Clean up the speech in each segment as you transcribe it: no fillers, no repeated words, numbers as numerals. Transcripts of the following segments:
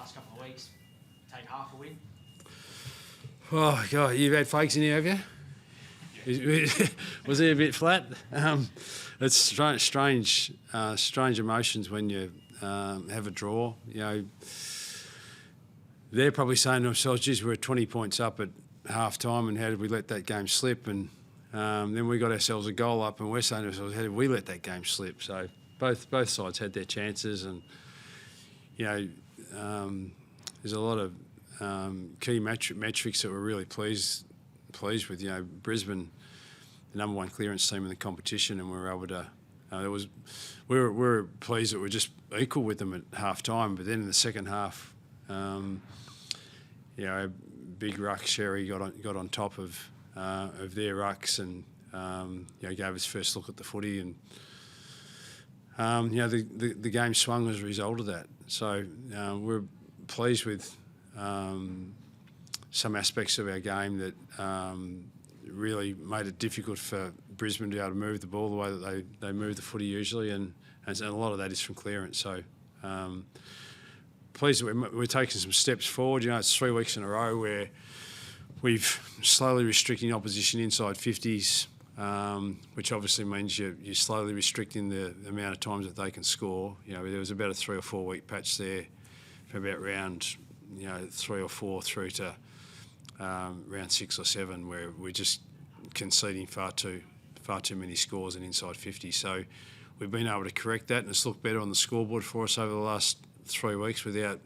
last couple of weeks, take half a win? Oh, God, you've had fakes in here, have you? Was he a bit flat? It's strange emotions when you have a draw. You know, they're probably saying to themselves, geez, we're 20 points up at half time and how did we let that game slip? And then we got ourselves a goal up and we're saying to ourselves, how did we let that game slip? So both sides had their chances and, you know, there's a lot of key metrics that we're really pleased with. You know, Brisbane, the number one clearance team in the competition, and we were able to. We were pleased that we were just equal with them at half time. But then in the second half, you know, big ruck Sherry got on top of their rucks and you know, gave us first look at the footy and. You know, the game swung as a result of that. So we're pleased with some aspects of our game that really made it difficult for Brisbane to be able to move the ball the way that they move the footy usually, and a lot of that is from clearance. So pleased that we're taking some steps forward. You know, it's 3 weeks in a row where we've slowly restricting opposition inside 50s. Which obviously means you're slowly restricting the amount of times that they can score. You know, there was about a 3 or 4 week patch there for about round, 3 or 4 through to round 6 or 7, where we're just conceding far too many scores and inside 50. So we've been able to correct that, and it's looked better on the scoreboard for us over the last 3 weeks without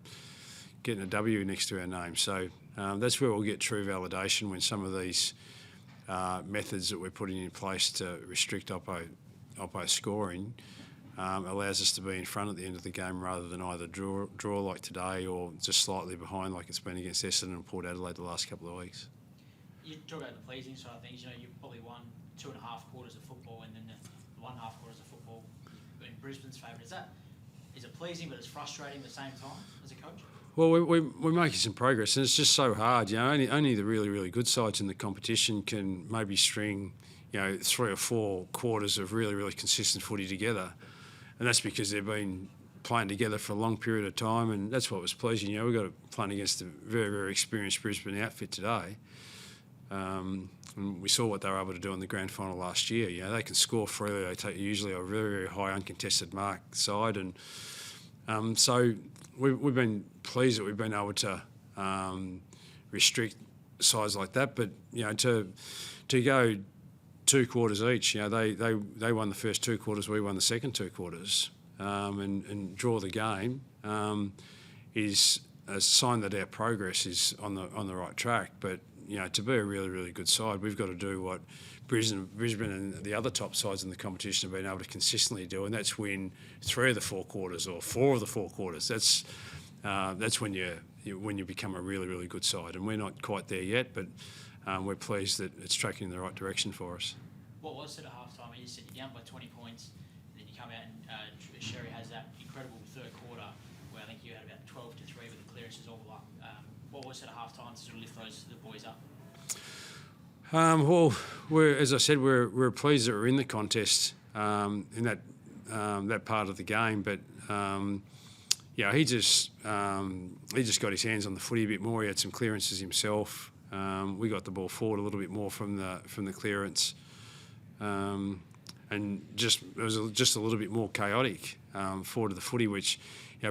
getting a W next to our name. So that's where we'll get true validation when some of these methods that we're putting in place to restrict oppo scoring allows us to be in front at the end of the game rather than either draw like today or just slightly behind like it's been against Essendon and Port Adelaide the last couple of weeks. You talk about the pleasing side of things. You know, you've probably won 2.5 quarters of football, and then the 1.5 quarters of football in Brisbane's favour. Is it pleasing, but it's frustrating at the same time as a coach? Well, we're making some progress, and it's just so hard. You know, only the really, really good sides in the competition can maybe string, 3 or 4 quarters of really, really consistent footy together, and that's because they've been playing together for a long period of time, and that's what was pleasing. You know, we got playing against a very, very experienced Brisbane outfit today, and we saw what they were able to do in the grand final last year. You know, they can score freely. They take usually a very, very high uncontested mark side, and so. We've been pleased that we've been able to restrict sides like that, but to go 2 quarters each, they won the first 2 quarters, we won the second 2 quarters, and draw the game is a sign that our progress is on the right track. But to be a really, really good side, we've got to do what Brisbane and the other top sides in the competition have been able to consistently do, and that's win 3 of the 4 quarters or 4 of the 4 quarters. That's when you become a really, really good side, and we're not quite there yet, but we're pleased that it's tracking in the right direction for us. What was it at half time? You said you're down by 20 points, and then you come out and Sherry has that incredible third quarter where I think you had about 12 to 3 with the clearances all up. What was it at half time to sort of lift the boys up? Well, as I said, we're pleased that we're in the contest in that part of the game. But he just got his hands on the footy a bit more. He had some clearances himself. We got the ball forward a little bit more from the clearance, and it was just a little bit more chaotic forward of the footy. Which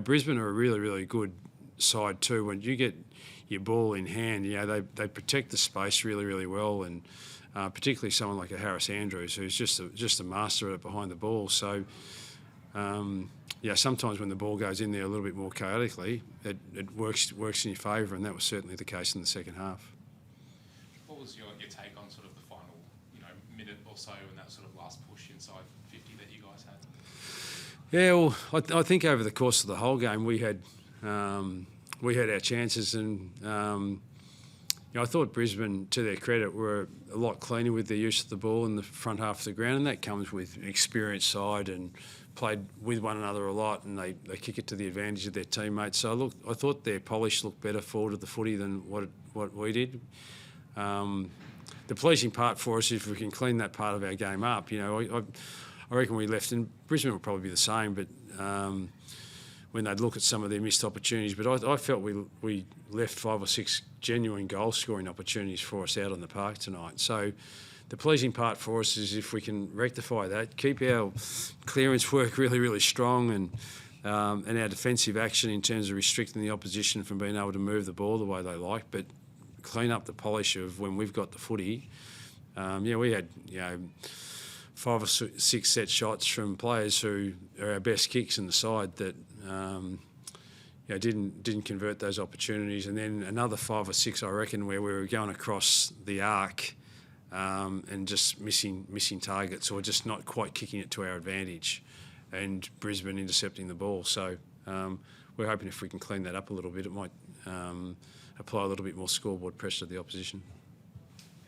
Brisbane are a really, really good side too. When you get your ball in hand, they protect the space really, really well, and particularly someone like a Harris Andrews, who's just a master at it behind the ball. So, sometimes when the ball goes in there a little bit more chaotically, it works in your favour, and that was certainly the case in the second half. What was your take on sort of the final, minute or so and that sort of last push inside 50 that you guys had? Yeah, well, I think over the course of the whole game we had our chances, and I thought Brisbane, to their credit, were a lot cleaner with their use of the ball in the front half of the ground, and that comes with an experienced side and played with one another a lot, and they kick it to the advantage of their teammates. So I thought their polish looked better forward of the footy than what we did. The pleasing part for us is if we can clean that part of our game up. I reckon we left, and Brisbane will probably be the same, but when they'd look at some of their missed opportunities. But I felt we left 5 or 6 genuine goal-scoring opportunities for us out on the park tonight. So the pleasing part for us is if we can rectify that, keep our clearance work really, really strong, and our defensive action in terms of restricting the opposition from being able to move the ball the way they like, but clean up the polish of when we've got the footy. We had 5 or 6 set shots from players who are our best kicks in the side that didn't convert those opportunities, and then another 5 or 6, I reckon, where we were going across the arc and just missing targets, or just not quite kicking it to our advantage, and Brisbane intercepting the ball. So we're hoping if we can clean that up a little bit, it might apply a little bit more scoreboard pressure to the opposition.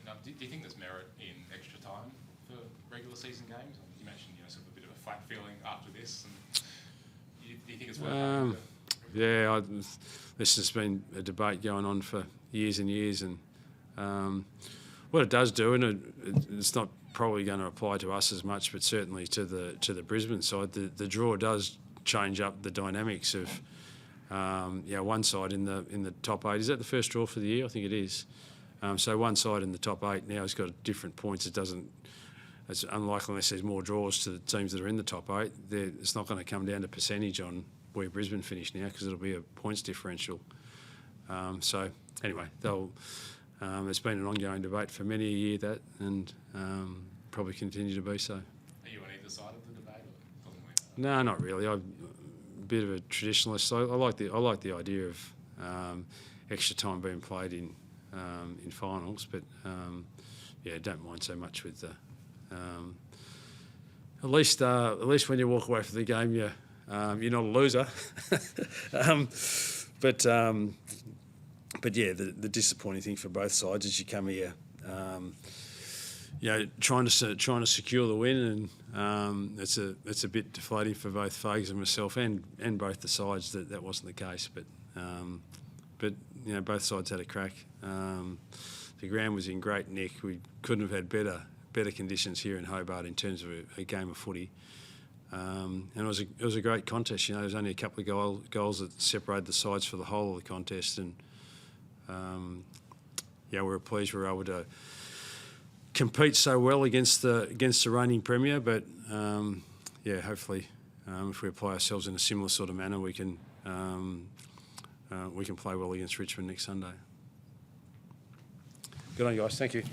And, do you think there's merit in extra time for regular season games? You mentioned sort of a bit of a flat feeling after this. And do you think it's worth it? This has been a debate going on for years and years, and what it does do, and it's not probably going to apply to us as much, but certainly to the Brisbane side, the draw does change up the dynamics of one side in the top 8. Is that the first draw for the year? I think it is. So one side in the top 8 now has got different points. It's unlikely, unless there's more draws to the teams that are in the top 8. It's not going to come down to percentage on where Brisbane finish now, because it'll be a points differential. So anyway, it's been an ongoing debate for many a year, that, and probably continue to be so. Are you on either side of the debate, or doesn't matter? No, not really. I'm a bit of a traditionalist. I like the idea of extra time being played in finals, but don't mind so much with the. At least when you walk away from the game, you're not a loser. But the disappointing thing for both sides is you come here, trying to secure the win, and it's a bit deflating for both Fags and myself, and both the sides that wasn't the case. But both sides had a crack. The ground was in great nick. We couldn't have had better conditions here in Hobart in terms of a game of footy. And it was a great contest. There was only a couple of goals that separated the sides for the whole of the contest, and we were pleased we were able to compete so well against the reigning premier. But hopefully, if we apply ourselves in a similar sort of manner, we can play well against Richmond next Sunday. Good on you guys. Thank you.